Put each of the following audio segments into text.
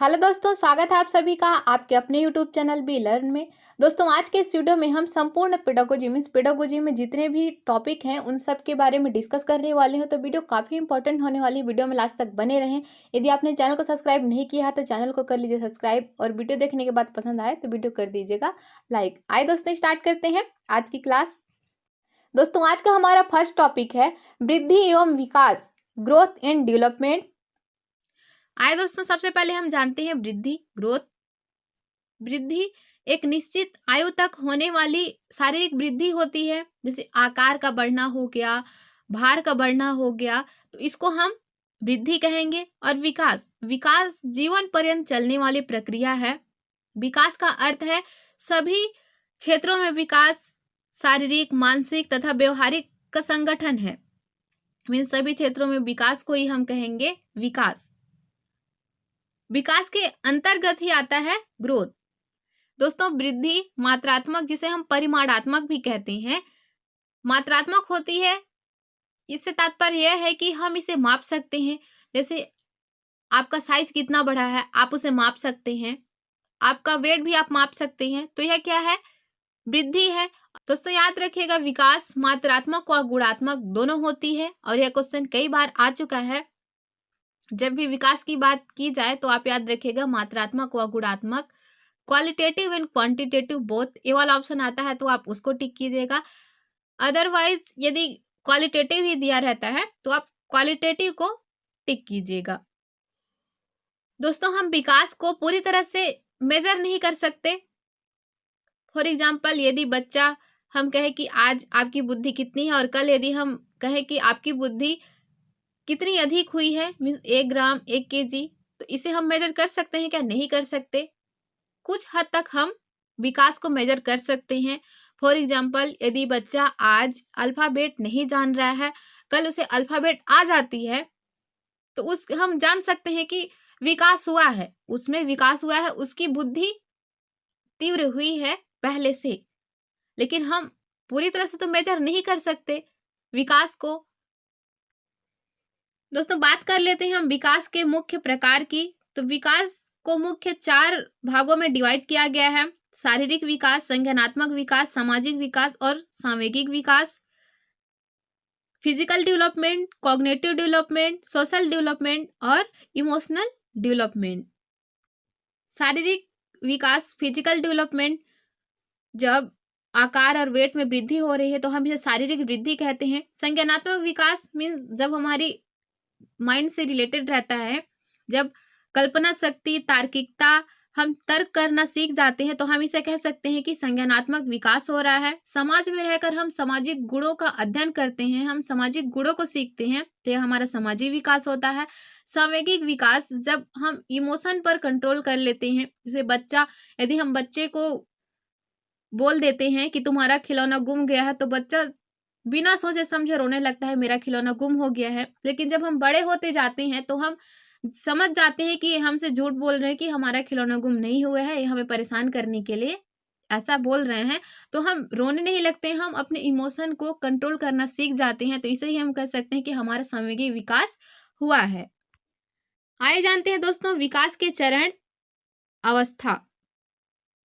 Hello दोस्तों, स्वागत है आप सभी का आपके अपने यूट्यूब चैनल बी लर्न में। दोस्तों, आज के इस वीडियो में हम संपूर्ण पेडागोजी में जितने भी टॉपिक हैं उन सब के बारे में डिस्कस करने वाले हैं। तो वीडियो काफ़ी इंपॉर्टेंट होने वाली है, वीडियो में लास्ट तक बने रहें। यदि आपने चैनल को सब्सक्राइब नहीं किया है तो चैनल को कर लीजिए सब्सक्राइब, और वीडियो देखने के बाद पसंद आए तो वीडियो कर दीजिएगा लाइक। आइए दोस्तों, स्टार्ट करते हैं आज की क्लास। दोस्तों, आज का हमारा फर्स्ट टॉपिक है वृद्धि एवं विकास, ग्रोथ एंड डेवलपमेंट। आइए दोस्तों, सबसे पहले हम जानते हैं वृद्धि, ग्रोथ। वृद्धि एक निश्चित आयु तक होने वाली शारीरिक वृद्धि होती है, जैसे आकार का बढ़ना हो गया, भार का बढ़ना हो गया, तो इसको हम वृद्धि कहेंगे। और विकास, विकास जीवन पर्यंत चलने वाली प्रक्रिया है। विकास का अर्थ है सभी क्षेत्रों में विकास, शारीरिक, मानसिक तथा व्यवहारिक का संगठन है। मीन सभी क्षेत्रों में विकास को ही हम कहेंगे विकास। विकास के अंतर्गत ही आता है ग्रोथ। दोस्तों, वृद्धि मात्रात्मक, जिसे हम परिमाणात्मक भी कहते हैं, मात्रात्मक होती है। इससे तात्पर्य यह है कि हम इसे माप सकते हैं। जैसे आपका साइज कितना बड़ा है, आप उसे माप सकते हैं। आपका वेट भी आप माप सकते हैं। तो यह क्या है? वृद्धि है। दोस्तों, याद रखिएगा, विकास मात्रात्मक और गुणात्मक दोनों होती है, और यह क्वेश्चन कई बार आ चुका है। जब भी विकास की बात की जाए तो आप याद रखिएगा मात्रात्मक व गुणात्मक, क्वालिटेटिव एंड क्वांटिटेटिव बोथ, ये वाला ऑप्शन आता है तो आप उसको टिक कीजिएगा। अदरवाइज यदि क्वालिटेटिव ही दिया रहता है तो आप क्वालिटेटिव को टिक कीजिएगा। दोस्तों, हम विकास को पूरी तरह से मेजर नहीं कर सकते। फॉर एग्जाम्पल, यदि बच्चा, हम कहें कि आज आपकी बुद्धि कितनी है, और कल यदि हम कहें कि आपकी बुद्धि कितनी अधिक हुई है, मीन्स 1 ग्राम 1 केजी, तो इसे हम मेजर कर सकते हैं क्या? नहीं कर सकते। कुछ हद तक हम विकास को मेजर कर सकते हैं। फॉर एग्जाम्पल, यदि बच्चा आज अल्फाबेट नहीं जान रहा है, कल उसे अल्फाबेट आ जाती है, तो उस हम जान सकते हैं कि विकास हुआ है, उसमें विकास हुआ है, उसकी बुद्धि तीव्र हुई है पहले से। लेकिन हम पूरी तरह से तो मेजर नहीं कर सकते विकास को। दोस्तों, बात कर लेते हैं हम विकास के मुख्य प्रकार की। तो विकास को मुख्य 4 भागों में डिवाइड किया गया है: शारीरिक विकास, संज्ञानात्मक विकास, सामाजिक विकास और सांवेगिक विकास। Physical development, cognitive development, social development और इमोशनल डेवलपमेंट। शारीरिक विकास, फिजिकल डेवलपमेंट, जब आकार और वेट में वृद्धि हो रही है तो हम इसे शारीरिक वृद्धि कहते हैं। संज्ञानात्मक विकास मीन जब हमारी माइंड से रिलेटेड रहता है, जब कल्पना शक्ति, तार्किकता, हम तर्क करना सीख जाते हैं, तो हम इसे कह सकते हैं कि संज्ञानात्मक विकास हो रहा है। समाज में रहकर हम सामाजिक गुणों का अध्ययन करते हैं, हम सामाजिक गुणों को सीखते हैं, तो यह हमारा सामाजिक विकास होता है। सांवेगिक विकास, जब हम इमोशन पर कंट्रोल कर लेते हैं, जैसे बच्चा, यदि हम बच्चे को बोल देते हैं कि तुम्हारा खिलौना गुम गया है, तो बच्चा बिना सोचे समझे रोने लगता है, मेरा खिलौना गुम हो गया है। लेकिन जब हम बड़े होते जाते हैं तो हम समझ जाते हैं कि ये हमसे झूठ बोल रहे हैं कि हमारा खिलौना गुम नहीं हुआ है, ये हमें परेशान करने के लिए ऐसा बोल रहे हैं। तो हम रोने नहीं लगते, हम अपने इमोशन को कंट्रोल करना सीख जाते हैं। तो इसे ही हम कह सकते हैं कि हमारा सांवेगिक विकास हुआ है। आइए जानते हैं दोस्तों विकास के चरण, अवस्था।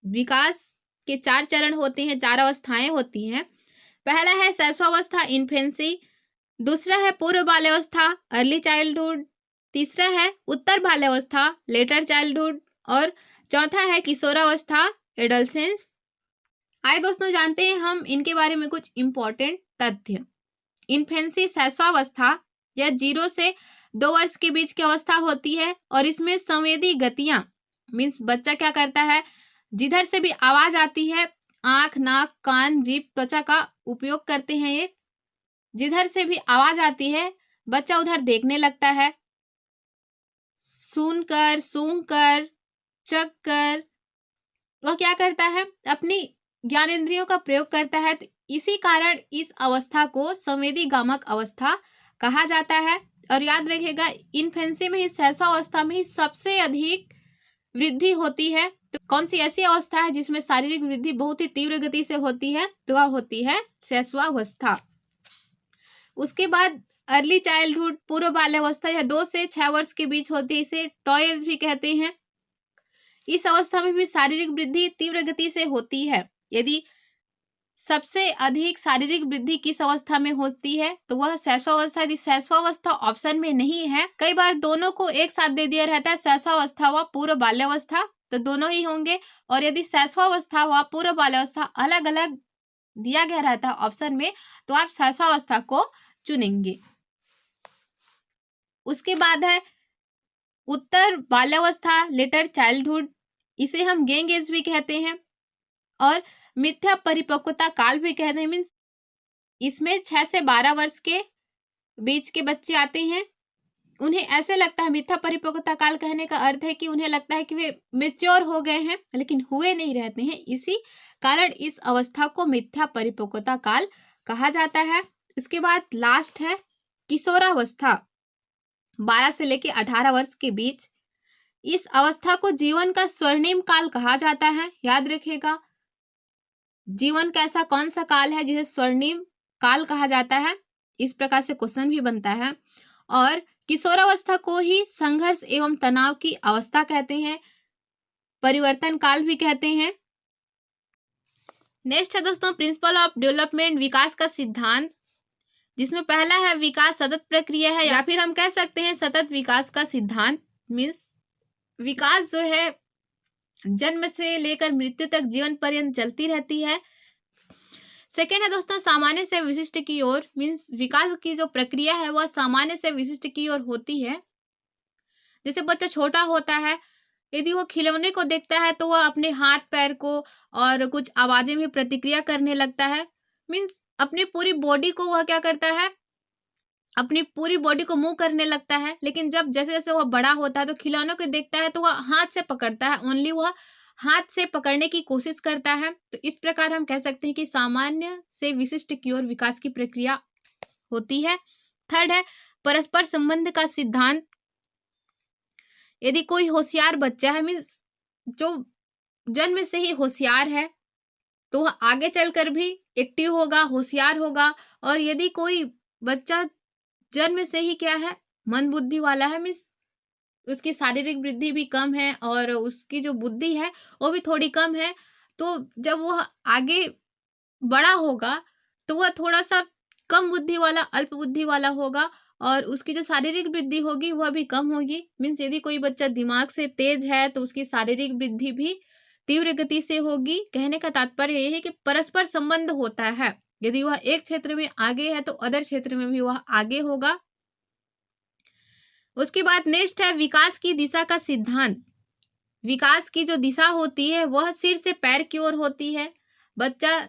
विकास के 4 चरण होते हैं, 4 अवस्थाएं होती हैं। पहला है शैशवावस्था, इन्फेंसी। दूसरा है पूर्व बाल्यावस्था, अर्ली चाइल्डहुड। तीसरा है उत्तर बाल्यावस्था, लेटर चाइल्डहुड। और चौथा है किशोरावस्था, एडोलसेंस। आइए दोस्तों, जानते हैं हम इनके बारे में कुछ इंपॉर्टेंट तथ्य। इन्फेंसी, शैशवावस्था, यह 0 से 2 वर्ष के बीच की अवस्था होती है, और इसमें संवेदी गतियां, मीन्स बच्चा क्या करता है, जिधर से भी आवाज आती है, आंख, नाक, कान, जीभ, त्वचा का उपयोग करते हैं। ये जिधर से भी आवाज आती है बच्चा उधर देखने लगता है, सुनकर, सूंघकर, चखकर वह क्या करता है, अपनी ज्ञानेंद्रियों का प्रयोग करता है। तो इसी कारण इस अवस्था को संवेदी गामक अवस्था कहा जाता है। और याद रखिएगा, इन्फेंसी में ही, शैशवावस्था में ही सबसे अधिक वृद्धि होती है। तो कौन सी ऐसी अवस्था है जिसमें शारीरिक वृद्धि बहुत ही तीव्र गति से होती है? तो वह होती है शैशवावस्था। उसके बाद अर्ली चाइल्डहुड, पूर्व बाल्यावस्था, यह 2 से 6 वर्ष के बीच होती है। इसे टॉय एज भी कहते हैं। इस अवस्था में भी शारीरिक वृद्धि तीव्र गति से होती है। यदि सबसे अधिक शारीरिक वृद्धि किस अवस्था में होती है तो वह शैशवावस्था। यदि शैशवावस्था ऑप्शन में नहीं है, कई बार दोनों को एक साथ दे दिया रहता है, शैशवावस्था व पूर्व बाल्यावस्था, तो दोनों ही होंगे। और यदि शैशवावस्था व पूर्व बाल्यावस्था अलग अलग दिया गया रहता है ऑप्शन में, तो आप शैशवावस्था को चुनेंगे। उसके बाद है उत्तर बाल्यावस्था, लेटर चाइल्डहुड, इसे हम यंग एज भी कहते हैं और मिथ्या परिपक्वता काल भी कहते हैं। मीन्स इसमें 6 से 12 वर्ष के बीच के बच्चे आते हैं। उन्हें ऐसे लगता है, मिथ्या परिपक्वता काल कहने का अर्थ है कि उन्हें लगता है कि वे मेच्योर हो गए हैं, लेकिन हुए नहीं रहते हैं। इसी कारण इस अवस्था को मिथ्या परिपक्वता काल कहा जाता है। इसके बाद लास्ट है किशोरावस्था, 12 से लेकर 18 वर्ष के बीच। इस अवस्था को जीवन का स्वर्णिम काल कहा जाता है। याद रखिएगा, जीवन का ऐसा कौन सा काल है जिसे स्वर्णिम काल कहा जाता है, इस प्रकार से क्वेश्चन भी बनता है। और किशोरावस्था को ही संघर्ष एवं तनाव की अवस्था कहते हैं, परिवर्तन काल भी कहते हैं। नेक्स्ट है दोस्तों प्रिंसिपल ऑफ डेवलपमेंट, विकास का सिद्धांत, जिसमें पहला है विकास सतत प्रक्रिया है, या फिर हम कह सकते हैं सतत विकास का सिद्धांत। मीन्स विकास जो है जन्म से लेकर मृत्यु तक जीवन पर्यंत चलती रहती है। सेकेंड है दोस्तों सामान्य से विशिष्ट की ओर, मीन्स विकास की जो प्रक्रिया है वह सामान्य से विशिष्ट की ओर होती है। जैसे बच्चा छोटा होता है, यदि वो खिलौने को देखता है तो वह अपने हाथ पैर को और कुछ आवाजें भी प्रतिक्रिया करने लगता है। मीन्स अपनी पूरी बॉडी को वह क्या करता है, अपनी पूरी बॉडी को मूव करने लगता है। लेकिन जब जैसे जैसे वह बड़ा होता है तो खिलौनों को देखता है तो वह हाथ से पकड़ता है, ओनली वह हाथ से पकड़ने की कोशिश करता है। तो इस प्रकार हम कह सकते हैं कि सामान्य से विशिष्ट की ओर विकास की प्रक्रिया होती है। थर्ड है परस्पर संबंध का सिद्धांत। यदि कोई होशियार बच्चा है, मीन्स जो जन्म से ही होशियार है, तो वह आगे चलकर भी एक्टिव होगा, होशियार होगा। और यदि कोई बच्चा जन्म से ही क्या है, मंद बुद्धि वाला है, मीन्स उसकी शारीरिक वृद्धि भी कम है और उसकी जो बुद्धि है वो भी थोड़ी कम है, तो जब वह आगे बड़ा होगा तो वह थोड़ा सा कम बुद्धि वाला, अल्प बुद्धि वाला होगा और उसकी जो शारीरिक वृद्धि होगी वह भी कम होगी। मीन्स यदि कोई बच्चा दिमाग से तेज है तो उसकी शारीरिक वृद्धि भी तीव्र गति से होगी। कहने का तात्पर्य यह है कि परस्पर संबंध होता है, यदि वह एक क्षेत्र में आगे है तो अदर क्षेत्र में भी वह आगे होगा। उसके बाद नेक्स्ट है विकास की दिशा का सिद्धांत। विकास की जो दिशा होती है वह सिर से पैर की ओर होती है। बच्चा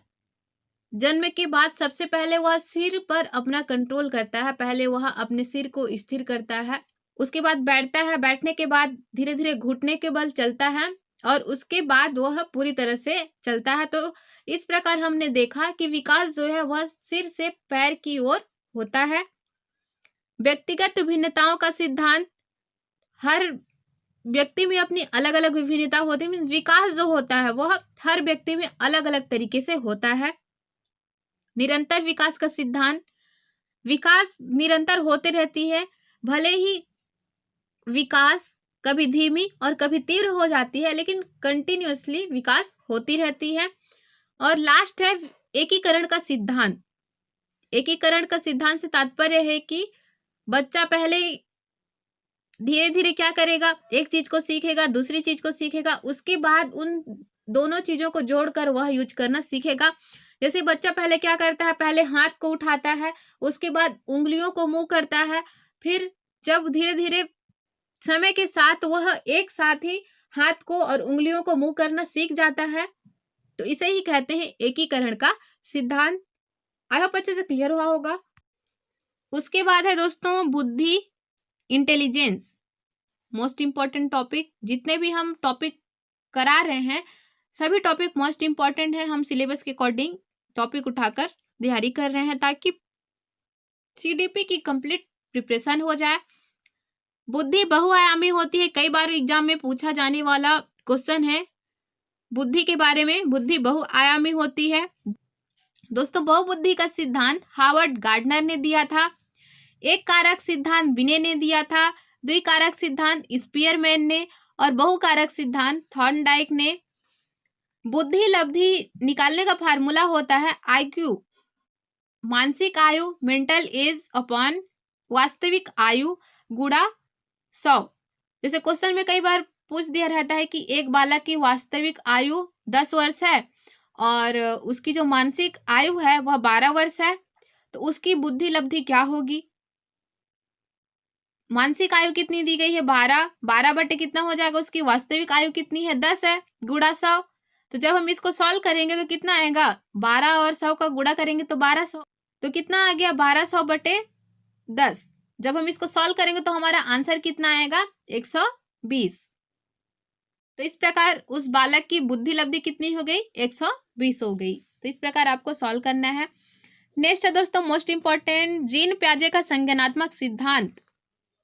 जन्म के बाद सबसे पहले वह सिर पर अपना कंट्रोल करता है, पहले वह अपने सिर को स्थिर करता है, उसके बाद बैठता है, बैठने के बाद धीरे धीरे घुटने के बल चलता है और उसके बाद वह पूरी तरह से चलता है। तो इस प्रकार हमने देखा कि विकास जो है वह सिर से पैर की ओर होता है। व्यक्तिगत भिन्नताओं का सिद्धांत, हर व्यक्ति में अपनी अलग अलग विभिन्नता होती है। मीन्स विकास जो होता है वह हर व्यक्ति में अलग अलग तरीके से होता है। निरंतर विकास का सिद्धांत, विकास निरंतर होते रहती है, भले ही विकास कभी धीमी और कभी तीव्र हो जाती है, लेकिन कंटिन्यूअसली विकास होती रहती है। और लास्ट है एकीकरण का सिद्धांत। एकीकरण का सिद्धांत से तात्पर्य है कि बच्चा पहले धीरे धीरे क्या करेगा, एक चीज को सीखेगा, दूसरी चीज को सीखेगा, उसके बाद उन दोनों चीजों को जोड़कर वह यूज करना सीखेगा। जैसे बच्चा पहले क्या करता है, पहले हाथ को उठाता है, उसके बाद उंगलियों को मूव करता है, फिर जब धीरे धीरे समय के साथ वह एक साथ ही हाथ को और उंगलियों को मूव करना सीख जाता है, तो इसे ही कहते हैं एकीकरण का सिद्धांत। आई होप अच्छे से क्लियर हुआ होगा। उसके बाद है दोस्तों बुद्धि, इंटेलिजेंस, मोस्ट इंपॉर्टेंट टॉपिक। जितने भी हम टॉपिक करा रहे हैं सभी टॉपिक मोस्ट इंपॉर्टेंट है। हम सिलेबस के अकॉर्डिंग टॉपिक उठाकर तैयारी कर रहे हैं ताकि सीडीपी की कंप्लीट प्रिपरेशन हो जाए। बुद्धि बहुआयामी होती है, कई बार एग्जाम में पूछा जाने वाला क्वेश्चन है बुद्धि के बारे में। बुद्धि बहुआयामी होती है दोस्तों। बहुबुद्धि का सिद्धांत हार्वर्ड गार्डनर ने दिया था। एक कारक सिद्धांत बिने ने दिया था। द्विकारक सिद्धांत स्पीयरमैन ने, और बहुकारक सिद्धांत। थॉर्नडाइक ने बुद्धि लब्धि निकालने का फार्मूला होता है IQ, मानसिक आयु, मेंटल एज अपॉन वास्तविक आयु गुणा 100। जैसे क्वेश्चन में कई बार पूछ दिया रहता है कि एक बालक की वास्तविक आयु 10 वर्ष है और उसकी जो मानसिक आयु है वह 12 वर्ष है, तो उसकी बुद्धि लब्धि क्या होगी। मानसिक आयु कितनी दी गई है 12, 12 बटे कितना हो जाएगा, उसकी वास्तविक आयु कितनी है 10 है, गुणा 100। तो जब हम इसको सॉल्व करेंगे तो कितना आएगा, 12 और 100 का गुणा करेंगे तो 1200, तो कितना आ गया 1200 बटे 10। जब हम इसको सॉल्व करेंगे तो हमारा आंसर कितना आएगा 120। तो इस प्रकार उस बालक की बुद्धि लब्धि कितनी हो गई 120 हो गई। तो इस प्रकार आपको सॉल्व करना है। नेक्स्ट है दोस्तों मोस्ट इंपॉर्टेंट, जीन पियाजे का संज्ञानात्मक सिद्धांत।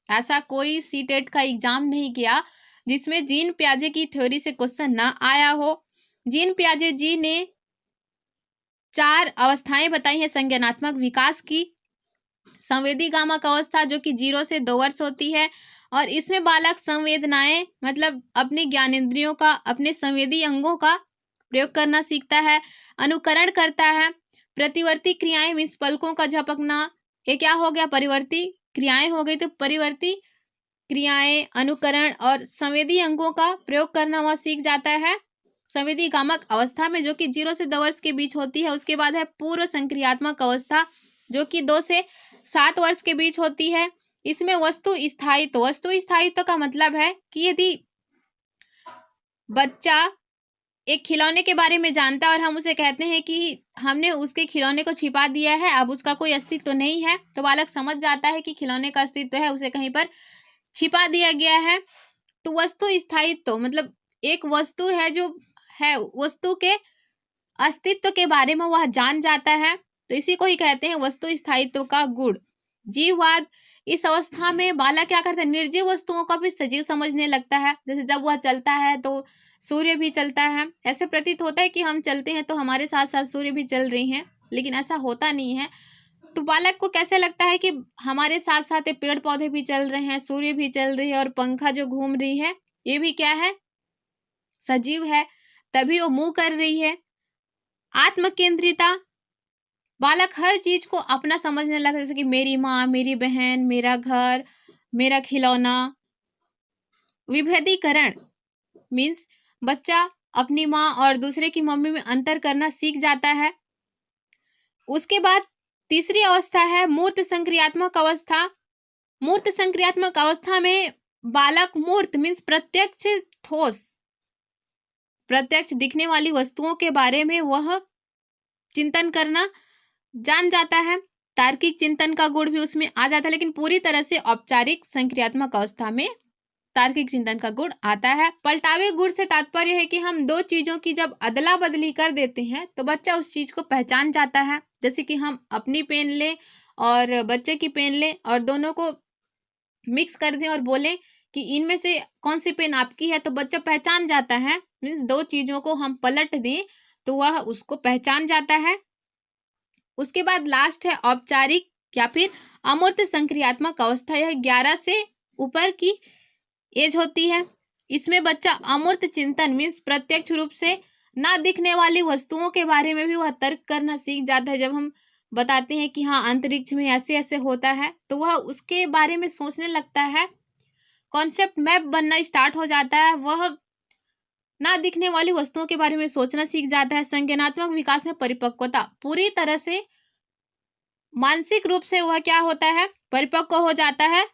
ऐसा कोई सीटेट का एग्जाम नहीं किया जिसमें जीन पियाजे की थ्योरी से क्वेश्चन ना आया हो। जीन पियाजे जी ने 4 अवस्थाएं बताई हैं संज्ञानात्मक विकास की। संवेदी गामक अवस्था जो कि 0 से 2 वर्ष होती है और इसमें बालक संवेदनाएं मतलब अपने ज्ञानेंद्रियों का, अपने संवेदी अंगों का प्रयोग करना सीखता है, अनुकरण करता है। प्रतिवर्ती क्रियाएं मीन्स पलकों का झपकना, ये क्या हो गया परिवर्ती क्रियाएं हो गई। तो परिवर्ती क्रियाएं, अनुकरण और संवेदी अंगों का प्रयोग करना वह सीख जाता है संवेदी गामक अवस्था में, जो कि 0 से 2 वर्ष के बीच होती है। उसके बाद है पूर्व संक्रियात्मक अवस्था जो कि 2 से 7 वर्ष के बीच होती है। इसमें वस्तु स्थायित्व का मतलब है कि यदि बच्चा एक खिलौने के बारे में जानता है और हम उसे कहते हैं कि हमने उसके खिलौने को छिपा दिया है, अब उसका कोई अस्तित्व तो नहीं है, तो बालक समझ जाता है कि खिलौने का अस्तित्व है, उसे कहीं पर छिपा दिया गया है। तो वस्तु स्थायित्व मतलब एक वस्तु है जो है, वस्तु के अस्तित्व के बारे में वह जान जाता है, तो इसी को ही कहते हैं वस्तु स्थायित्व का गुण। जीववाद, इस अवस्था में बालक क्या करता है, निर्जीव वस्तुओं का भी सजीव समझने लगता है। जैसे जब वह चलता है तो सूर्य भी चलता है, ऐसे प्रतीत होता है कि हम चलते हैं तो हमारे साथ साथ सूर्य भी चल रही हैं, लेकिन ऐसा होता नहीं है। तो बालक को कैसे लगता है कि हमारे साथ साथ पेड़ पौधे भी चल रहे हैं, सूर्य भी चल रही है और पंखा जो घूम रही है ये भी क्या है, सजीव है, तभी वो मूव कर रही है। आत्मकेंद्रिता, बालक हर चीज को अपना समझने लगता है, जैसे कि मेरी माँ, मेरी बहन, मेरा घर, मेरा खिलौना। विभेदीकरण मीन्स बच्चा अपनी माँ और दूसरे की मम्मी में अंतर करना सीख जाता है। उसके बाद तीसरी अवस्था है मूर्त संक्रियात्मक अवस्था। मूर्त संक्रियात्मक अवस्था में बालक मूर्त मीन्स प्रत्यक्ष, ठोस, प्रत्यक्ष दिखने वाली वस्तुओं के बारे में वह चिंतन करना जान जाता है। तार्किक चिंतन का गुण भी उसमें आ जाता है, लेकिन पूरी तरह से औपचारिक संक्रियात्मक अवस्था में तार्किक चिंतन का गुण आता है। पलटावे गुण से तात्पर्य है कि हम दो चीजों की जब अदला बदली कर देते हैं तो बच्चा उस चीज को पहचान जाता है। जैसे कि हम अपनी पेन लें और बच्चे की पेन लें और दोनों को मिक्स कर दें और बोलें कि इनमें से कौन सी पेन आपकी है, तो बच्चा पहचान जाता है। मीन्स दो चीजों को हम पलट दें तो वह उसको पहचान जाता है। उसके बाद लास्ट है औपचारिक या फिर अमूर्त संक्रियात्मक अवस्था। यह 11 से ऊपर की एज होती है। इसमें बच्चा अमूर्त चिंतन मीन्स प्रत्यक्ष रूप से ना दिखने वाली वस्तुओं के बारे में भी वह तर्क करना सीख जाता है। जब हम बताते हैं कि हाँ अंतरिक्ष में ऐसे ऐसे होता है तो वह उसके बारे में सोचने लगता है, कॉन्सेप्ट मैप बनना स्टार्ट हो जाता है, वह ना दिखने वाली वस्तुओं के बारे में सोचना सीख जाता है। संज्ञानात्मक विकास में परिपक्वता, पूरी तरह से मानसिक रूप से वह क्या होता है, परिपक्व हो जाता है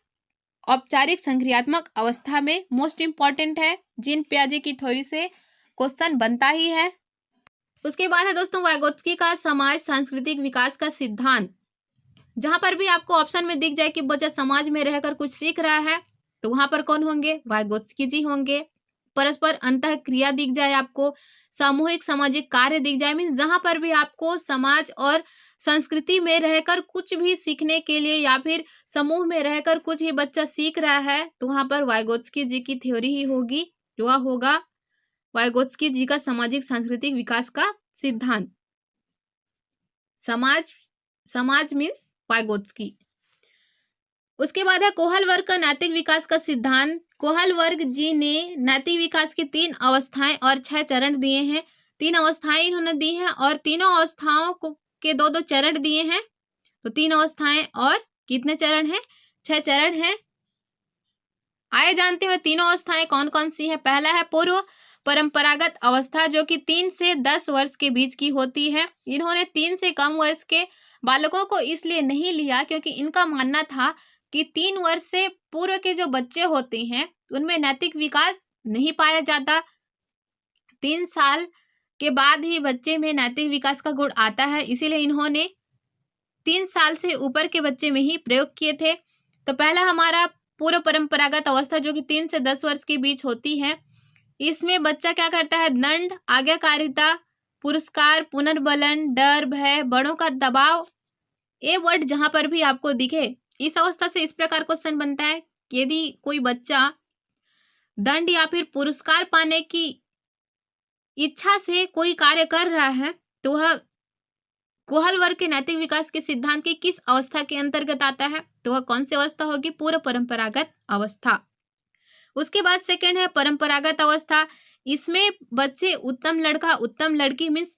औपचारिक संक्रियात्मक अवस्था में। मोस्ट इंपॉर्टेंट है, जीन पियाजे की थ्योरी से क्वेश्चन बनता ही है। उसके बाद है दोस्तों वाइगोत्स्की का समाज सांस्कृतिक विकास का सिद्धांत। जहां पर भी आपको ऑप्शन में दिख जाए कि बच्चा समाज में रहकर कुछ सीख रहा है तो वहां पर कौन होंगे, वाइगोत्स्की जी होंगे। परस्पर अंतः क्रिया दिख जाए आपको, सामूहिक सामाजिक कार्य दिख जाए, मीन्स जहां पर भी आपको समाज और संस्कृति में रहकर कुछ भी सीखने के लिए या फिर समूह में रहकर कुछ ही बच्चा सीख रहा है तो वहां पर वाइगोत्स्की जी की थ्योरी ही होगी, जो होगा वाइगोत्स्की जी का सामाजिक सांस्कृतिक विकास का सिद्धांत। समाज मीन्स वाइगोत्स्की। उसके बाद है कोहल वर्ग का नैतिक विकास का सिद्धांत। कोहलवर्ग जी ने नैतिक विकास के 3 अवस्थाएं और 6 चरण दिए हैं। 3 अवस्थाएं इन्होंने दी हैं और तीनों अवस्थाओं को के 2-2 चरण दिए हैं। तो 3 अवस्थाएं और कितने चरण हैं? 6 चरण हैं। आइए जानते हैं तीनों अवस्थाएं कौन कौन सी है। पहला है पूर्व परंपरागत अवस्था, जो कि 3 से 10 वर्ष के बीच की होती है। इन्होंने 3 से कम वर्ष के बालकों को इसलिए नहीं लिया क्योंकि इनका मानना था कि 3 वर्ष से पूर्व के जो बच्चे होते हैं उनमें नैतिक विकास नहीं पाया जाता। 3 साल के बाद ही बच्चे में नैतिक विकास का गुण आता है, इसीलिए इन्होंने 3 साल से ऊपर के बच्चे में ही प्रयोग किए थे। तो पहला हमारा पूर्व परंपरागत अवस्था, जो कि 3 से 10 वर्ष के बीच होती है। इसमें बच्चा क्या करता है? दंड, आज्ञाकारिता, पुरस्कार, पुनर्बलन, डर, भय, बड़ों का दबाव, ये वर्ड जहां पर भी आपको दिखे, इस अवस्था से इस प्रकार क्वेश्चन बनता है कि यदि कोई बच्चा दंड या फिर पुरस्कार पाने की इच्छा से कोई कार्य कर रहा है तो वह कोहलवर्ग के नैतिक विकास के सिद्धांत की किस अवस्था के अंतर्गत आता है? तो वह कौन सी अवस्था होगी? पूर्व परंपरागत अवस्था। उसके बाद सेकंड है परंपरागत अवस्था। इसमें बच्चे उत्तम लड़का, उत्तम लड़की मीन्स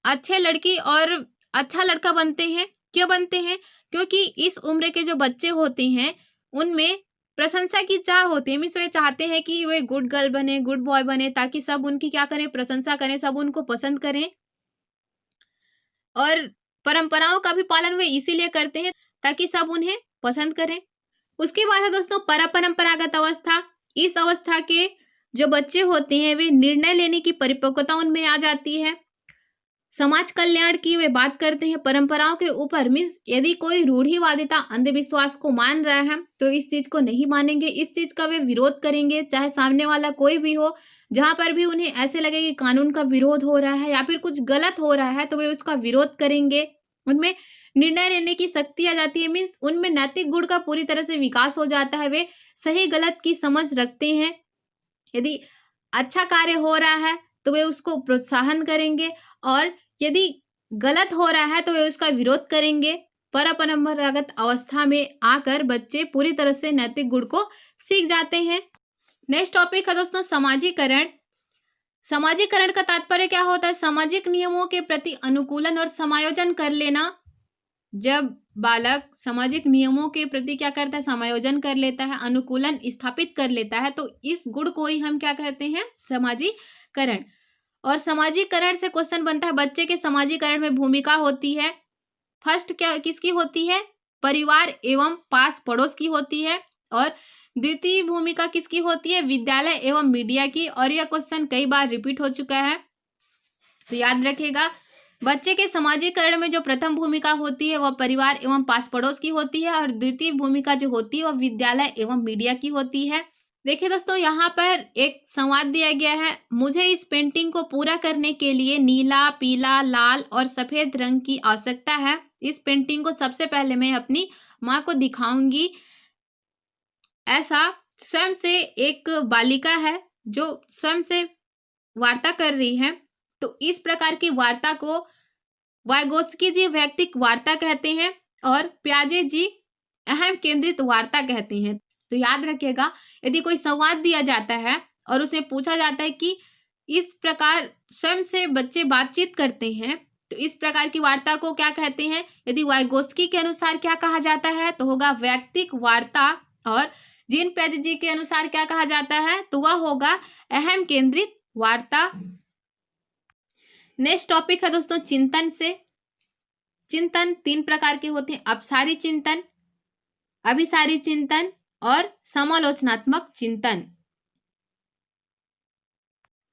अच्छे लड़की और अच्छा लड़का बनते हैं। क्यों बनते हैं? क्योंकि इस उम्र के जो बच्चे होते हैं उनमें प्रशंसा की चाह होती है। मीन्स वे चाहते हैं कि वे गुड गर्ल बने, गुड बॉय बने, ताकि सब उनकी क्या करें? प्रशंसा करें, सब उनको पसंद करें। और परंपराओं का भी पालन वे इसीलिए करते हैं ताकि सब उन्हें पसंद करें। उसके बाद है दोस्तों परंपरागत अवस्था। इस अवस्था के जो बच्चे होते हैं वे निर्णय लेने की परिपक्वता उनमें आ जाती है। समाज कल्याण की वे बात करते हैं। परंपराओं के ऊपर मीन्स यदि कोई रूढ़िवादिता, अंधविश्वास को मान रहा है तो इस चीज को नहीं मानेंगे, इस चीज का वे विरोध करेंगे, चाहे सामने वाला कोई भी हो। जहां पर भी उन्हें ऐसे लगे कि कानून का विरोध हो रहा है या फिर कुछ गलत हो रहा है तो वे उसका विरोध करेंगे। उनमें निर्णय लेने की शक्ति आ जाती है। मीन्स उनमें नैतिक गुण का पूरी तरह से विकास हो जाता है। वे सही गलत की समझ रखते हैं। यदि अच्छा कार्य हो रहा है तो वे उसको प्रोत्साहन करेंगे और यदि गलत हो रहा है तो वे उसका विरोध करेंगे। परंपरागत अवस्था में आकर बच्चे पूरी तरह से नैतिक गुण को सीख जाते हैं। नेक्स्ट टॉपिक है दोस्तों समाजीकरण। समाजीकरण का तात्पर्य क्या होता है? सामाजिक नियमों के प्रति अनुकूलन और समायोजन कर लेना। जब बालक सामाजिक नियमों के प्रति क्या करता है? समायोजन कर लेता है, अनुकूलन स्थापित कर लेता है, तो इस गुण को ही हम क्या कहते हैं? समाजीकरण। और समाजीकरण से क्वेश्चन बनता है बच्चे के समाजीकरण में भूमिका होती है। फर्स्ट क्या किसकी होती है? परिवार एवं पास पड़ोस की होती है। और द्वितीय भूमिका किसकी होती है? विद्यालय एवं मीडिया की। और यह क्वेश्चन कई बार रिपीट हो चुका है, तो याद रखिएगा। बच्चे के समाजीकरण में जो प्रथम भूमिका होती है वह परिवार एवं पास पड़ोस की होती है और द्वितीय भूमिका जो होती है वह विद्यालय एवं मीडिया की होती है। देखिए दोस्तों, यहाँ पर एक संवाद दिया गया है। मुझे इस पेंटिंग को पूरा करने के लिए नीला, पीला, लाल और सफेद रंग की आवश्यकता है। इस पेंटिंग को सबसे पहले मैं अपनी माँ को दिखाऊंगी। ऐसा स्वयं से एक बालिका है जो स्वयं से वार्ता कर रही है। तो इस प्रकार की वार्ता को वाइगोत्स्की जी वैयक्तिक वार्ता कहते हैं और पियाजे जी अहम केंद्रित वार्ता कहते हैं। तो याद रखिएगा, यदि कोई संवाद दिया जाता है और उसमें पूछा जाता है कि इस प्रकार स्वयं से बच्चे बातचीत करते हैं तो इस प्रकार की वार्ता को क्या कहते हैं? यदि वाइगोत्स्की के अनुसार क्या कहा जाता है तो होगा वैयक्तिक वार्ता। और जीन पियाजे जी के अनुसार क्या कहा जाता है तो वह होगा अहम केंद्रित वार्ता। नेक्स्ट टॉपिक है दोस्तों चिंतन से। चिंतन 3 प्रकार के होते हैं: अपसारी चिंतन, अभिसारी चिंतन और समालोचनात्मक चिंतन।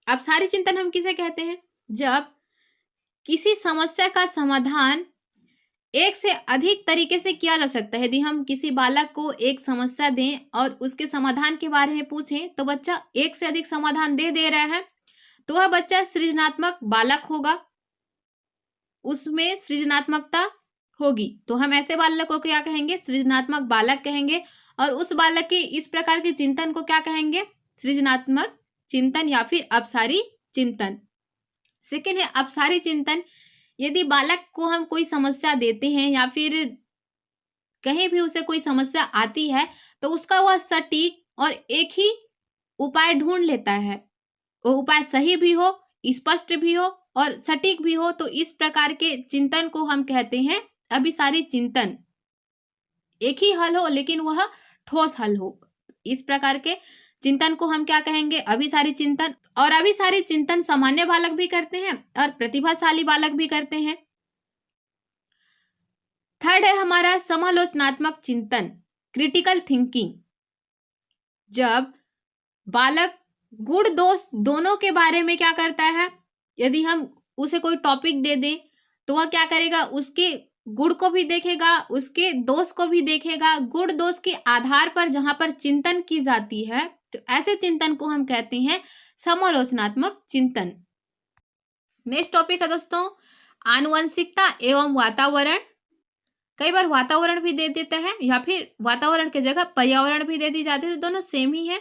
अपसारी चिंतन हम किसे कहते हैं? जब किसी समस्या का समाधान एक से अधिक तरीके से किया जा सकता है। यदि हम किसी बालक को एक समस्या दें और उसके समाधान के बारे में पूछें तो बच्चा एक से अधिक समाधान दे रहा है तो वह बच्चा सृजनात्मक बालक होगा, उसमें सृजनात्मकता होगी। तो हम ऐसे बालक को क्या कहेंगे? सृजनात्मक बालक कहेंगे। और उस बालक के इस प्रकार के चिंतन को क्या कहेंगे? सृजनात्मक चिंतन या फिर अपसारी चिंतन। सेकेंड है अपसारी चिंतन। यदि बालक को हम कोई समस्या देते हैं या फिर कहीं भी उसे कोई समस्या आती है तो उसका वह सटीक और एक ही उपाय ढूंढ लेता है, वो उपाय सही भी हो, स्पष्ट भी हो और सटीक भी हो, तो इस प्रकार के चिंतन को हम कहते हैं अभिसारी चिंतन। एक ही हल हो लेकिन वह ठोस हल हो, इस प्रकार के चिंतन को हम क्या कहेंगे, अभिसारी चिंतन। और अभिसारी चिंतन सामान्य बालक भी करते हैं और प्रतिभाशाली बालक भी करते हैं। थर्ड है हमारा समालोचनात्मक चिंतन, क्रिटिकल थिंकिंग। जब बालक गुण दोष दोनों के बारे में क्या करता है, यदि हम उसे कोई टॉपिक दे दें तो वह क्या करेगा, उसके गुण को भी देखेगा, उसके दोष को भी देखेगा। गुण दोष के आधार पर जहां पर चिंतन की जाती है तो ऐसे चिंतन को हम कहते हैं समालोचनात्मक चिंतन। नेक्स्ट टॉपिक है दोस्तों आनुवंशिकता एवं वातावरण। कई बार वातावरण भी दे देते हैं या फिर वातावरण की जगह पर्यावरण भी दे दी जाती है, तो दोनों सेम ही है।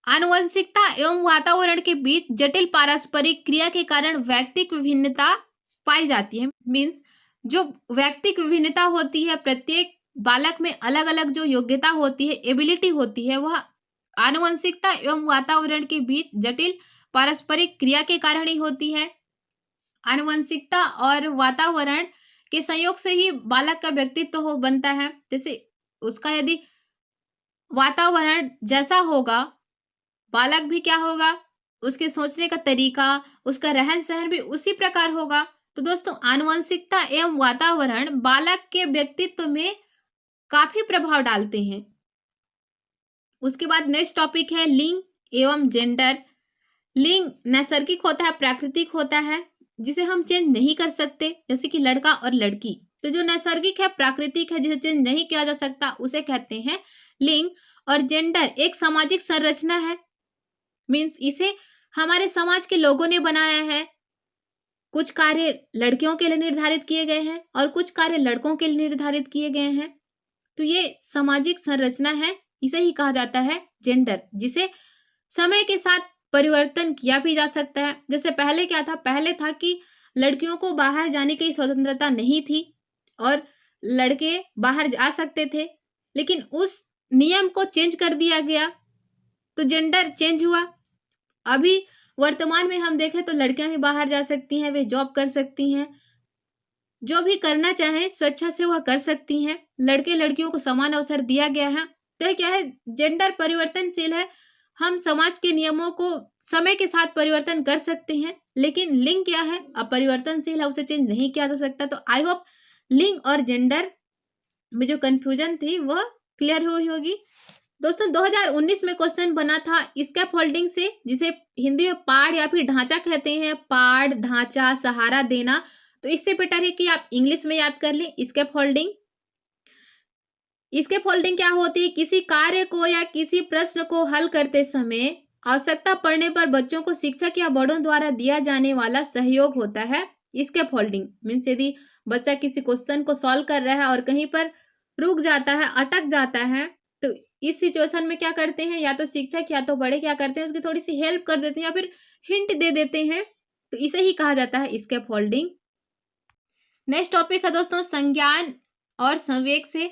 आनुवंशिकता एवं वातावरण के बीच जटिल पारस्परिक क्रिया के कारण व्यक्तिक विभिन्नता पाई जाती है। मीन्स जो व्यक्तिक विभिन्नता होती है, प्रत्येक बालक में अलग अलग जो योग्यता होती है, एबिलिटी होती है, वह आनुवंशिकता एवं वातावरण के बीच जटिल पारस्परिक क्रिया के कारण ही होती है। आनुवंशिकता और वातावरण के संयोग से ही बालक का व्यक्तित्व हो बनता है। जैसे उसका यदि वातावरण जैसा होगा, बालक भी क्या होगा, उसके सोचने का तरीका, उसका रहन सहन भी उसी प्रकार होगा। तो दोस्तों आनुवंशिकता एवं वातावरण बालक के व्यक्तित्व में काफी प्रभाव डालते हैं। उसके बाद नेक्स्ट टॉपिक है लिंग एवं जेंडर। लिंग नैसर्गिक होता है, प्राकृतिक होता है, जिसे हम चेंज नहीं कर सकते, जैसे कि लड़का और लड़की। तो जो नैसर्गिक है, प्राकृतिक है, जिसे चेंज नहीं किया जा सकता, उसे कहते हैं लिंग। और जेंडर एक सामाजिक संरचना है, मीन्स इसे हमारे समाज के लोगों ने बनाया है। कुछ कार्य लड़कियों के लिए निर्धारित किए गए हैं और कुछ कार्य लड़कों के लिए निर्धारित किए गए हैं। तो ये सामाजिक संरचना है, इसे ही कहा जाता है जेंडर, जिसे समय के साथ परिवर्तन किया भी जा सकता है। जैसे पहले क्या था, पहले था कि लड़कियों को बाहर जाने की स्वतंत्रता नहीं थी और लड़के बाहर जा सकते थे, लेकिन उस नियम को चेंज कर दिया गया तो जेंडर चेंज हुआ। अभी वर्तमान में हम देखें तो लड़कियां भी बाहर जा सकती हैं, वे जॉब कर सकती हैं, जो भी करना चाहें स्वेच्छा से वह कर सकती हैं। लड़के लड़कियों को समान अवसर दिया गया है। तो क्या है, जेंडर परिवर्तनशील है, हम समाज के नियमों को समय के साथ परिवर्तन कर सकते हैं, लेकिन लिंग क्या है, अपरिवर्तनशील है, उसे चेंज नहीं किया जा सकता। तो आई होप लिंग और जेंडर में जो कंफ्यूजन थी वह क्लियर हुई होगी। दोस्तों 2019 में क्वेश्चन बना था स्कैप होल्डिंग से, जिसे हिंदी में पाड़ या फिर ढांचा कहते हैं। पाड़, ढांचा, सहारा देना। तो इससे बेटर है कि आप इंग्लिश में याद कर लें स्कैप होल्डिंग। स्कैप होल्डिंग क्या होती है, किसी कार्य को या किसी प्रश्न को हल करते समय आवश्यकता पड़ने पर बच्चों को शिक्षक या बड़ों द्वारा दिया जाने वाला सहयोग होता है स्कैप होल्डिंग। मीन्स यदि बच्चा किसी क्वेश्चन को सॉल्व कर रहा है और कहीं पर रुक जाता है, अटक जाता है, तो इस सिचुएशन में क्या करते हैं, या तो शिक्षक या तो बड़े क्या करते हैं, उसकी थोड़ी सी हेल्प कर देते हैं या फिर हिंट दे देते हैं। तो इसे ही कहा जाता है स्कैप होल्डिंग। नेक्स्ट टॉपिक है दोस्तों संज्ञान और संवेग से।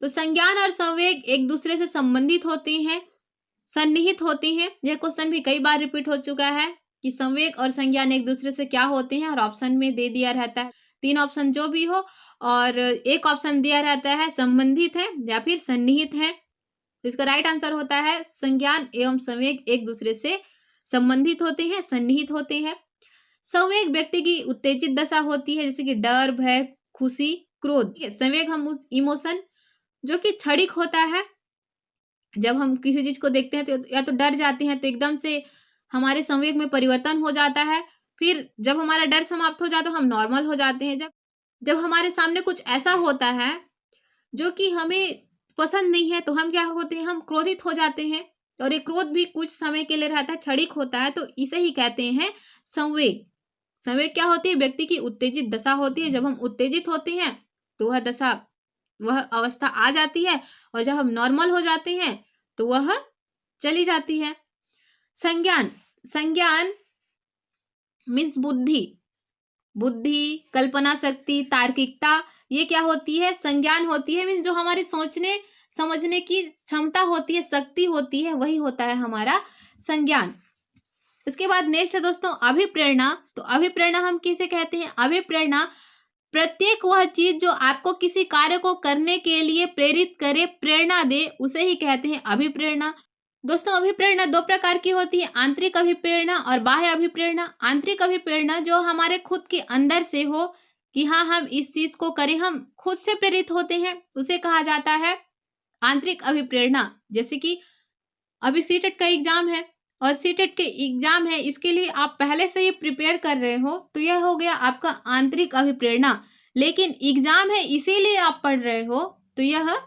तो संज्ञान और संवेग एक दूसरे से संबंधित होते हैं, सन्निहित होते हैं। यह क्वेश्चन भी कई बार रिपीट हो चुका है कि संवेग और संज्ञान एक दूसरे से क्या होते हैं, और ऑप्शन में दे दिया रहता है, 3 ऑप्शन जो भी हो, और एक ऑप्शन दिया रहता है संबंधित है या फिर सन्निहित है। तो इसका राइट आंसर होता है संज्ञान एवं संवेग एक दूसरे से संबंधित होते हैं, सन्निहित होते हैं। संवेग व्यक्ति की उत्तेजित दशा होती है, जैसे कि डर, भय, खुशी, क्रोध। संवेग हम उस इमोशन जो कि क्षणिक होता है, जब हम किसी चीज को देखते हैं तो या तो डर जाते हैं तो एकदम से हमारे संवेग में परिवर्तन हो जाता है। फिर जब हमारा डर समाप्त हो जाता है तो हम नॉर्मल हो जाते हैं। जब हमारे सामने कुछ ऐसा होता है जो कि हमें पसंद नहीं है तो हम क्या होते हैं, हम क्रोधित हो जाते हैं, और ये क्रोध भी कुछ समय के लिए रहता है, क्षणिक होता है। तो इसे ही कहते हैं संवेग। संवेग क्या होती है, व्यक्ति की उत्तेजित दशा होती है। जब हम उत्तेजित होते हैं तो वह दशा, वह अवस्था आ जाती है, और जब हम नॉर्मल हो जाते हैं तो वह चली जाती है। संज्ञान, संज्ञान मीन्स बुद्धि, बुद्धि, कल्पना शक्ति, तार्किकता, ये क्या होती है, संज्ञान होती है। मीन्स जो हमारे सोचने समझने की क्षमता होती है, शक्ति होती है, वही होता है हमारा संज्ञान। उसके बाद नेक्स्ट है दोस्तों अभिप्रेरणा। तो अभिप्रेरणा हम किसे कहते हैं? अभिप्रेरणा प्रत्येक वह चीज जो आपको किसी कार्य को करने के लिए प्रेरित करे, प्रेरणा दे, उसे ही कहते हैं अभिप्रेरणा। दोस्तों अभिप्रेरणा दो प्रकार की होती है, आंतरिक अभिप्रेरणा और बाह्य अभिप्रेरणा। आंतरिक अभिप्रेरणा जो हमारे खुद के अंदर से हो कि हाँ हम इस चीज को करें, हम खुद से प्रेरित होते हैं, उसे कहा जाता है आंतरिक अभिप्रेरणा। जैसे कि अभी सीटेट का एग्जाम है और सीटेट के एग्जाम है, इसके लिए आप पहले से ही प्रिपेयर कर रहे हो, तो यह हो गया आपका आंतरिक अभिप्रेरणा। लेकिन एग्जाम है इसीलिए आप पढ़ रहे हो, तो यह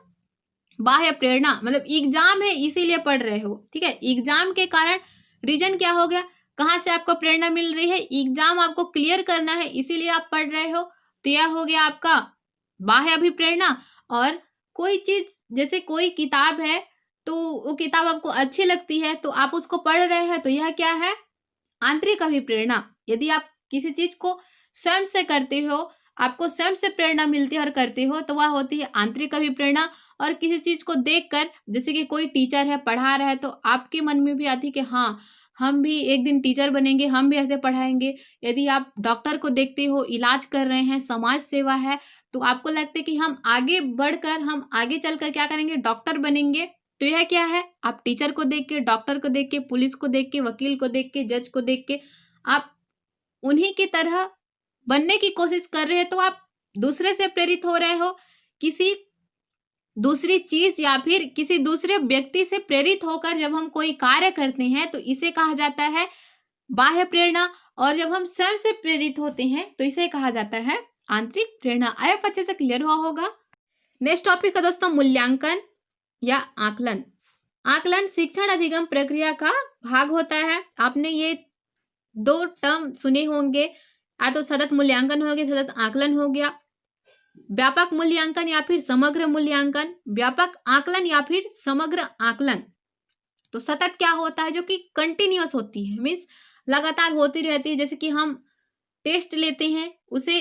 बाह्य प्रेरणा, मतलब एग्जाम है इसीलिए पढ़ रहे हो, ठीक है। एग्जाम के कारण रीजन क्या हो गया, कहाँ से आपको प्रेरणा मिल रही है, एग्जाम आपको क्लियर करना है इसीलिए आप पढ़ रहे हो, तो यह हो गया आपका बाह्य अभिप्रेरणा। और कोई चीज जैसे कोई किताब है तो वो किताब आपको अच्छी लगती है तो आप उसको पढ़ रहे हैं, तो यह क्या है, आंतरिक अभिप्रेरणा। यदि आप किसी चीज को स्वयं से करते हो, आपको स्वयं से प्रेरणा मिलती है और करते हो, तो वह होती है आंतरिक अभिप्रेरणा। और किसी चीज को देखकर, जैसे कि कोई टीचर है पढ़ा रहा है तो आपके मन में भी आती है कि हाँ हम भी एक दिन टीचर बनेंगे, हम भी ऐसे पढ़ाएंगे। यदि आप डॉक्टर को देखते हो, इलाज कर रहे हैं, समाज सेवा है, तो आपको लगता है कि हम आगे बढ़कर, हम आगे चलकर क्या करेंगे, डॉक्टर बनेंगे। तो यह क्या है, आप टीचर को देख के, डॉक्टर को देख के, पुलिस को देख के, वकील को देख के, जज को देख के आप उन्हीं की तरह बनने की कोशिश कर रहे हैं, तो आप दूसरे से प्रेरित हो रहे हो। किसी दूसरी चीज या फिर किसी दूसरे व्यक्ति से प्रेरित होकर जब हम कोई कार्य करते हैं तो इसे कहा जाता है बाह्य प्रेरणा। और जब हम स्वयं से प्रेरित होते हैं तो इसे कहा जाता है आंतरिक प्रेरणा। आया अच्छे से क्लियर हुआ होगा। नेक्स्ट टॉपिक है दोस्तों मूल्यांकन या आकलन। आकलन शिक्षण अधिगम प्रक्रिया का भाग होता है। आपने ये दो टर्म सुने होंगे, या तो सतत मूल्यांकन हो गया, सतत आकलन हो गया। व्यापक मूल्यांकन या फिर समग्र मूल्यांकन, व्यापक आकलन या फिर समग्र आकलन। तो सतत क्या होता है, जो कि कंटिन्यूअस होती है, मीन्स लगातार होती रहती है। जैसे कि हम टेस्ट लेते हैं उसे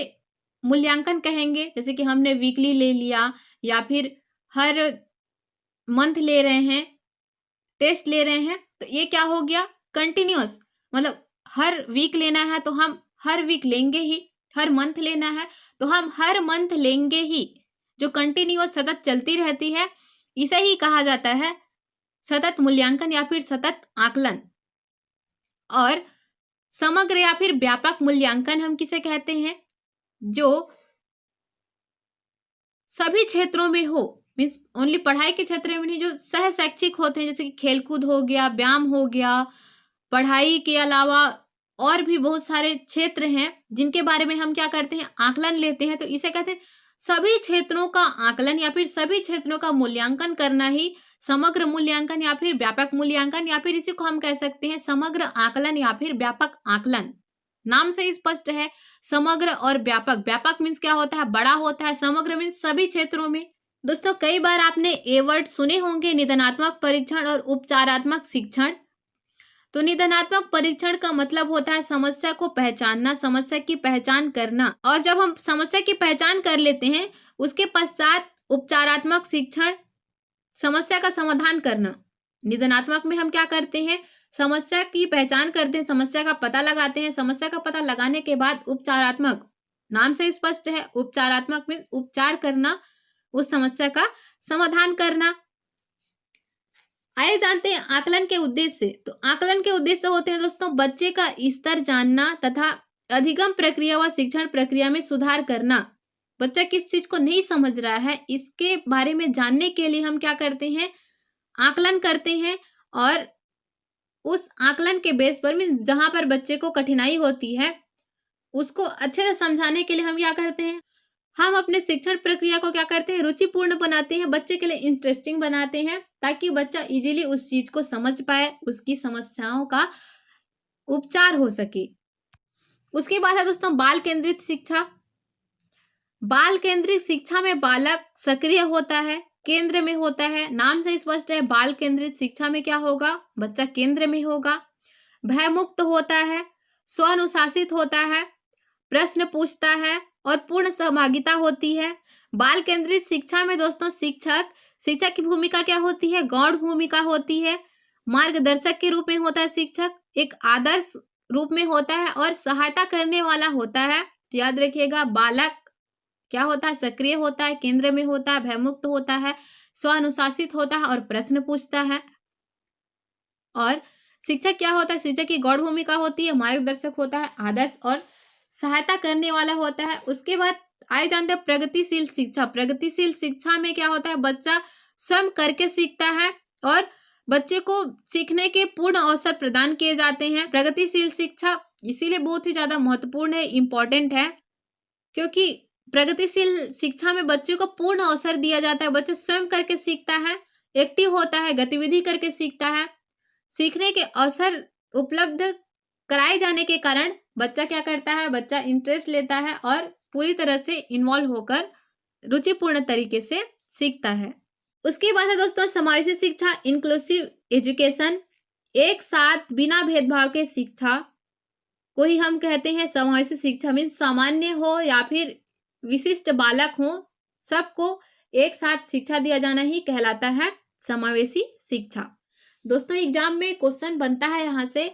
मूल्यांकन कहेंगे, जैसे कि हमने वीकली ले लिया या फिर हर मंथ ले रहे हैं, टेस्ट ले रहे हैं, तो ये क्या हो गया, कंटिन्यूअस। मतलब हर वीक लेना है तो हम हर वीक लेंगे ही, हर मंथ लेना है तो हम हर मंथ लेंगे ही। जो कंटिन्यूअस सतत चलती रहती है इसे ही कहा जाता है सतत मूल्यांकन या फिर सतत आकलन। और समग्र या फिर व्यापक मूल्यांकन हम किसे कहते हैं, जो सभी क्षेत्रों में हो, मीन्स ओनली पढ़ाई के क्षेत्र में नहीं, जो सह शैक्षिक होते हैं, जैसे कि खेलकूद हो गया, व्यायाम हो गया, पढ़ाई के अलावा और भी बहुत सारे क्षेत्र हैं जिनके बारे में हम क्या करते हैं, आकलन लेते हैं। तो इसे कहते हैं सभी क्षेत्रों का आकलन या फिर सभी क्षेत्रों का मूल्यांकन करना ही समग्र मूल्यांकन या फिर व्यापक मूल्यांकन, या फिर इसी को हम कह सकते हैं समग्र आकलन या फिर व्यापक आकलन। नाम से स्पष्ट है, समग्र और व्यापक। व्यापक मीन्स क्या होता है, बड़ा होता है, समग्र मीन्स सभी क्षेत्रों में। दोस्तों कई बार आपने ए वर्ड सुने होंगे, निदानात्मक परीक्षण और उपचारात्मक शिक्षण। तो निदानात्मक परीक्षण का मतलब होता है समस्या को पहचानना, समस्या की पहचान करना, और जब हम समस्या की पहचान कर लेते हैं उसके पश्चात उपचारात्मक शिक्षण, समस्या का समाधान करना। निदानात्मक में हम क्या करते हैं, समस्या की पहचान करते हैं, समस्या का पता लगाते हैं, समस्या का पता लगाने के बाद उपचारात्मक, नाम से स्पष्ट है, उपचारात्मक में उपचार करना, उस समस्या का समाधान करना। आइए जानते हैं आकलन के उद्देश्य। तो आकलन के उद्देश्य होते हैं दोस्तों बच्चे का स्तर जानना तथा अधिगम प्रक्रिया व शिक्षण प्रक्रिया में सुधार करना। बच्चा किस चीज को नहीं समझ रहा है इसके बारे में जानने के लिए हम क्या करते हैं, आकलन करते हैं। और उस आकलन के बेस पर मीन्स जहां पर बच्चे को कठिनाई होती है उसको अच्छे से समझाने के लिए हम क्या करते हैं, हम अपने शिक्षण प्रक्रिया को क्या करते हैं, रुचिपूर्ण बनाते हैं, बच्चे के लिए इंटरेस्टिंग बनाते हैं, ताकि बच्चा इजीली उस चीज को समझ पाए, उसकी समस्याओं का उपचार हो सके। उसके बाद है दोस्तों बाल केंद्रित शिक्षा। बाल केंद्रित शिक्षा में बालक सक्रिय होता है, केंद्र में होता है। नाम से स्पष्ट है, बाल केंद्रित शिक्षा में क्या होगा, बच्चा केंद्र में होगा, भयमुक्त होता है, स्वानुशासित होता है, प्रश्न पूछता है और पूर्ण सहभागिता होती है। बाल केंद्रित शिक्षा में दोस्तों शिक्षक शिक्षक की भूमिका क्या होती है? गौण भूमिका होती है। मार्गदर्शक के रूप में होता है शिक्षक, एक आदर्श रूप में होता है और सहायता करने वाला होता है। तो याद रखिएगा, बालक क्या होता है? सक्रिय होता है, केंद्र में होता है, भयमुक्त होता है, स्वानुशासित होता है और प्रश्न पूछता है। और शिक्षक क्या होता है? शिक्षक की गौण भूमिका होती है, मार्गदर्शक होता है, आदर्श और सहायता करने वाला होता है। उसके बाद आए जानते हैं प्रगतिशील शिक्षा। प्रगतिशील शिक्षा में क्या होता है? बच्चा स्वयं करके सीखता है और बच्चे को सीखने के पूर्ण अवसर प्रदान किए जाते हैं। प्रगतिशील शिक्षा इसीलिए बहुत ही ज्यादा महत्वपूर्ण है, इंपॉर्टेंट है, क्योंकि प्रगतिशील शिक्षा में बच्चे को पूर्ण अवसर दिया जाता है। बच्चा स्वयं करके सीखता है, एक्टिव होता है, गतिविधि करके सीखता है। सीखने के अवसर उपलब्ध कराए जाने के कारण बच्चा क्या करता है? बच्चा इंटरेस्ट लेता है और पूरी तरह से इन्वॉल्व होकर रुचिपूर्ण तरीके से सीखता है। उसके बाद है दोस्तों समावेशी शिक्षा, इंक्लूसिव एजुकेशन। एक साथ बिना भेदभाव के शिक्षा को ही हम कहते हैं समावेशी शिक्षा। मीन्स सामान्य हो या फिर विशिष्ट बालक हो, सबको एक साथ शिक्षा दिया जाना ही कहलाता है समावेशी शिक्षा। दोस्तों एग्जाम में क्वेश्चन बनता है यहाँ से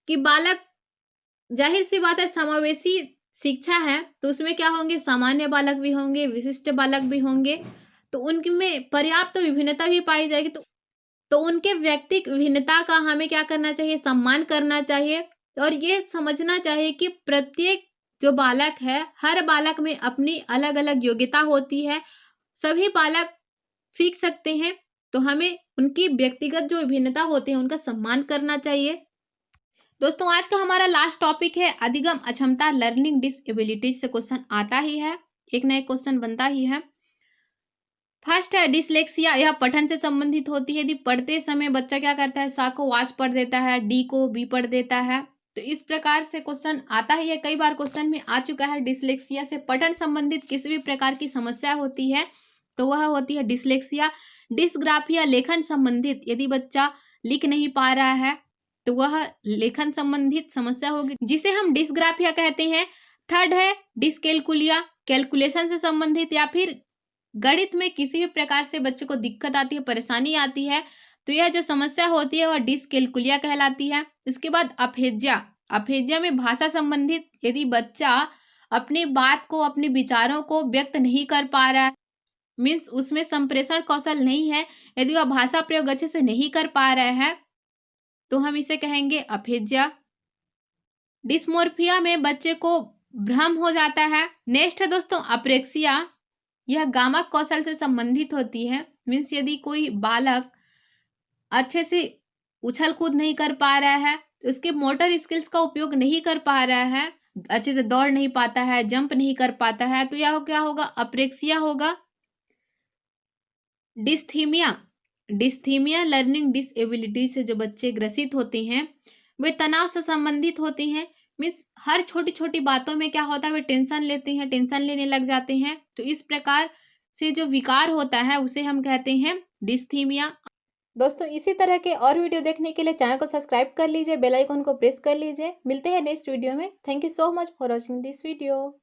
कि बालक, जाहिर सी बात है समावेशी शिक्षा है तो उसमें क्या होंगे? सामान्य बालक भी होंगे, विशिष्ट बालक भी होंगे, तो उनमें पर्याप्त विभिन्नता भी पाई जाएगी। तो उनके व्यक्तिगत विभिन्नता का हमें क्या करना चाहिए? सम्मान करना चाहिए और ये समझना चाहिए कि प्रत्येक जो बालक है, हर बालक में अपनी अलग अलग योग्यता होती है। सभी बालक सीख सकते हैं, तो हमें उनकी व्यक्तिगत जो विभिन्नता होती है उनका सम्मान करना चाहिए। दोस्तों आज का हमारा लास्ट टॉपिक है अधिगम अक्षमता, लर्निंग डिसेबिलिटीज से क्वेश्चन आता ही है, एक नया क्वेश्चन बनता ही है। फर्स्ट है डिसलेक्सिया, यह पठन से संबंधित होती है। यदि पढ़ते समय बच्चा क्या करता है? सा को वाच पढ़ देता है, डी को बी पढ़ देता है, तो इस प्रकार से क्वेश्चन आता ही है, कई बार क्वेश्चन में आ चुका है। डिसलेक्सिया से पठन संबंधित किसी भी प्रकार की समस्या होती है तो वह होती है डिसलेक्सिया। डिस्ग्राफिया, लेखन संबंधित, यदि बच्चा लिख नहीं पा रहा है तो वह लेखन संबंधित समस्या होगी, जिसे हम डिस्ग्राफिया कहते हैं। थर्ड है डिसकैलकुलिया, कैलकुलेशन से संबंधित या फिर गणित में किसी भी प्रकार से बच्चे को दिक्कत आती है, परेशानी आती है, तो यह जो समस्या होती है वह डिसकैलकुलिया कहलाती है। इसके बाद अफेजिया, अफेजिया में भाषा संबंधित, यदि बच्चा अपनी बात को, अपने विचारों को व्यक्त नहीं कर पा रहा है, मीन्स उसमें संप्रेषण कौशल नहीं है, यदि वह भाषा प्रयोग अच्छे से नहीं कर पा रहा है तो हम इसे कहेंगे अफेजिया। डिस्मोर्फिया में बच्चे को भ्रम हो जाता है। नेक्स्ट है दोस्तों अप्रेक्सिया, यह गामक कौशल से संबंधित होती है। मीन्स यदि कोई बालक अच्छे से उछल कूद नहीं कर पा रहा है, तो उसके मोटर स्किल्स का उपयोग नहीं कर पा रहा है, अच्छे से दौड़ नहीं पाता है, जंप नहीं कर पाता है, तो यह क्या होगा? अप्रेक्सिया होगा। डिस्थीमिया, डिस्थीमिया लर्निंग डिसेबिलिटी से जो बच्चे ग्रसित होते हैं वे तनाव से संबंधित होते हैं। मीन्स हर छोटी छोटी बातों में क्या होता है? वे टेंशन लेते हैं, टेंशन लेने लग जाते हैं, तो इस प्रकार से जो विकार होता है उसे हम कहते हैं डिस्थीमिया। दोस्तों इसी तरह के और वीडियो देखने के लिए चैनल को सब्सक्राइब कर लीजिए, बेल आइकन को प्रेस कर लीजिए। मिलते हैं नेक्स्ट वीडियो में। Thank you so much for watching this video.